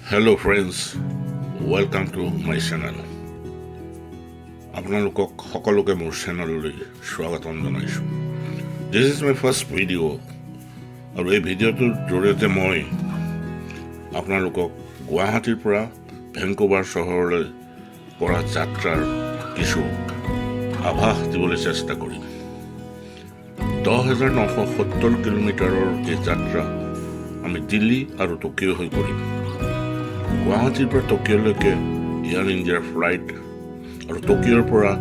Hello friends, welcome to my channel. আপোনালোকক সকলোকে মোৰ চেনেললৈ স্বাগতম জনাইছোঁ. This is my first video. আৰু এই ভিডিঅ'টোৰ জৰিয়তে মই আপোনালোকক গুৱাহাটীৰ পৰা ভেংকুভাৰ চহৰলৈ কৰা যাত্ৰাৰ কিছু আভাস দিবলৈ চেষ্টা কৰিম. 10,970 কিলোমিটাৰৰ এই যাত্ৰা আমি দিল্লী আৰু টকিঅ' হৈ কৰিম. গুৱাহাটীৰ পৰা টকিঅ'লৈকে এয়াৰ ইণ্ডিয়াৰ ফ্লাইট আৰু টকিঅ'ৰ পৰা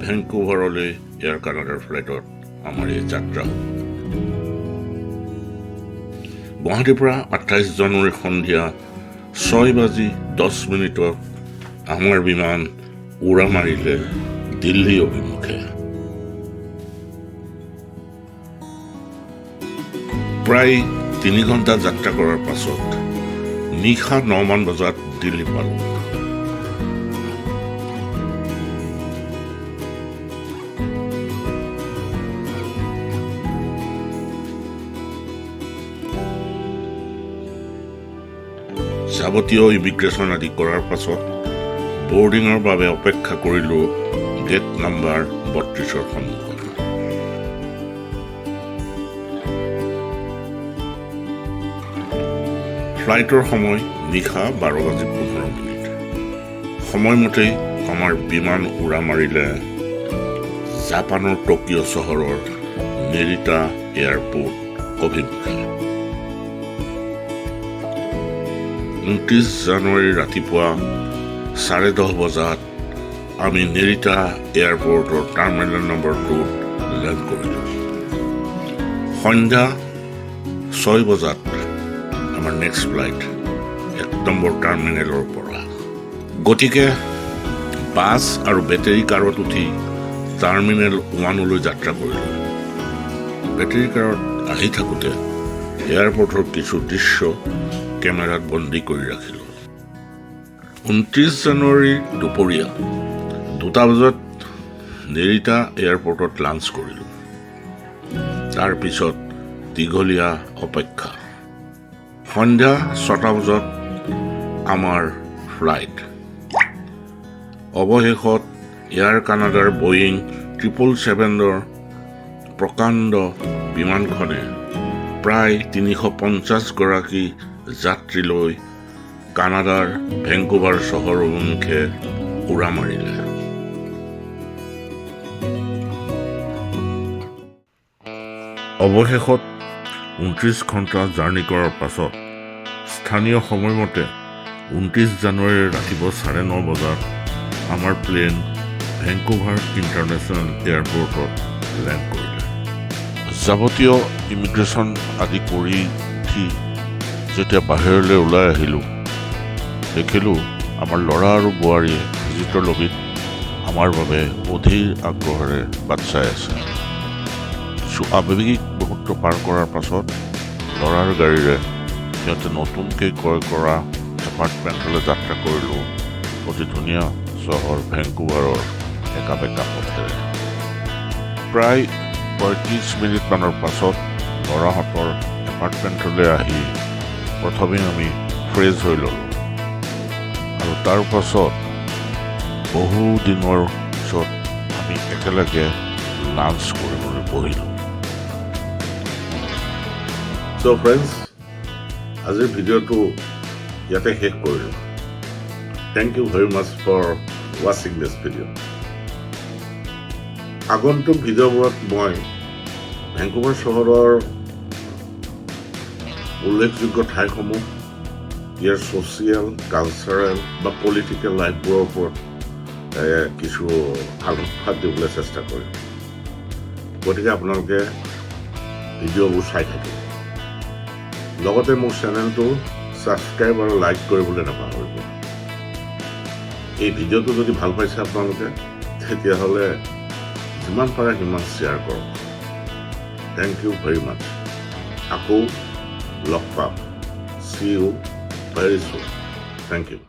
ভেংকুভাৰলৈ এয়াৰ কানাডাৰ ফ্লাইটত আমাৰ এই যাত্ৰা হ'ব. গুৱাহাটীৰ পৰা 28 জানুৱাৰী সন্ধিয়া 6:10 আমাৰ বিমান উৰা মাৰিলে দিল্লী অভিমুখে. প্ৰায় 3 ঘণ্টা যাত্ৰা কৰাৰ পাছত নিশা 9 বজাত দিল্লী পালোঁ. যাৱতীয় ইমিগ্ৰেশ্যন আদি কৰাৰ পাছত বৰ্ডিঙৰ বাবে অপেক্ষা কৰিলোঁ গেট নাম্বাৰ 32ৰ সন্মুখত. ফ্লাইটৰ সময় নিশা 12:15. সময়মতেই আমাৰ বিমান উৰা মাৰিলে জাপানৰ টকিঅ' চহৰৰ নেৰিটা এয়াৰপোৰ্ট অভিমুখে. 29 জানুৱাৰী ৰাতিপুৱা 10:30 বজাত আমি নেৰিটা এয়াৰপোৰ্টৰ টাৰ্মিনেল নম্বৰ 2ত লেণ্ড কৰিলোঁ. সন্ধ্যা 6 বজাত আমাৰ নেক্সট ফ্লাইট 1 নম্বৰ টাৰ্মিনেলৰ পৰা. গতিকে বাছ আৰু বেটেৰী কাৰত উঠি টাৰ্মিনেল 1লৈ যাত্ৰা কৰিলোঁ. বেটেৰী কাৰত আহি থাকোঁতে এয়াৰপৰ্টৰ কিছু দৃশ্য কেমেৰাত বন্দী কৰি ৰাখিলোঁ. 29 জানুৱাৰী দুপৰীয়া 2টা বজাত নেৰিটা এয়াৰপৰ্টত লাঞ্চ কৰিলোঁ. তাৰপিছত দীঘলীয়া অপেক্ষা. সন্ধ্যা 6টা বজাত আমাৰ ফ্লাইট. অৱশেষত এয়াৰ কানাডাৰ বয়িং 777ৰ প্ৰকাণ্ড বিমানখনে প্ৰায় 350 গৰাকী যাত্ৰীলৈ কানাডাৰ ভেংকুভাৰ চহৰ অভিমুখে উৰা মাৰিলে. অৱশেষত 29 ঘণ্টা জাৰ্ণি কৰাৰ পাছত স্থানীয় সময়মতে 29 জানুৱাৰী ৰাতিপুৱা 9:30 বজাত আমাৰ প্লেন ভেংকুভাৰ ইণ্টাৰনেশ্যনেল এয়াৰপৰ্টত লেণ্ড কৰিলে. যাৱতীয় ইমিগ্ৰেশ্যন আদি কৰি যেতিয়া বাহিৰলৈ ওলাই আহিলোঁ, দেখিলোঁ আমাৰ ল'ৰা আৰু বোৱাৰীয়ে ভিজিটৰ লবিত আমাৰ বাবে অধীৰ আগ্ৰহেৰে বাট চাই আছে. কিছু আৱেগিক মুহূৰ্ত পাৰ কৰাৰ পাছত ল'ৰাৰ গাড়ীৰে সিহঁতে নতুনকৈ ক্ৰয় কৰা এপাৰ্টমেণ্টলৈ যাত্ৰা কৰিলোঁ. অতি ধুনীয়া চহৰ ভেংকুভাৰৰ একা বেকা পথেৰে. প্ৰায় 35 মিনিটমানৰ পাছত ল'ৰাহঁতৰ এপাৰ্টমেণ্টলৈ আহি প্ৰথমে আমি ফ্ৰেছ হৈ ল'লোঁ আৰু তাৰ পাছত বহু দিনৰ পিছত আমি একেলগে লাঞ্চ কৰিবলৈ বহিলোঁ. চ' ফ্ৰেণ্ডছ, আজিৰ ভিডিঅ'টো ইয়াতে শেষ কৰিলোঁ. Thank you very much for ৱাচিং দিছ ভিডিঅ'. আগন্তুক ভিডিঅ'বোৰত মই ভেংকুভাৰ চহৰৰ উল্লেখযোগ্য ঠাইসমূহ, ইয়াৰ ছ'চিয়েল, কালচাৰেল বা পলিটিকেল লাইফবোৰৰ ওপৰত কিছু আলোকপাত দিবলৈ চেষ্টা কৰিম. গতিকে আপোনালোকে ভিডিঅ'বোৰ চাই থাকিব. লগতে মোৰ চেনেলটো ছাবস্ক্ৰাইব আৰু লাইক কৰিবলৈ নাপাহৰিব. এই ভিডিঅ'টো যদি ভাল পাইছে আপোনালোকে, তেতিয়াহ'লে যিমান পাৰে সিমান শ্বেয়াৰ কৰক. থেংক ইউ ভেৰি মাছ. আকৌ লগ পাম. See you very soon. Thank you.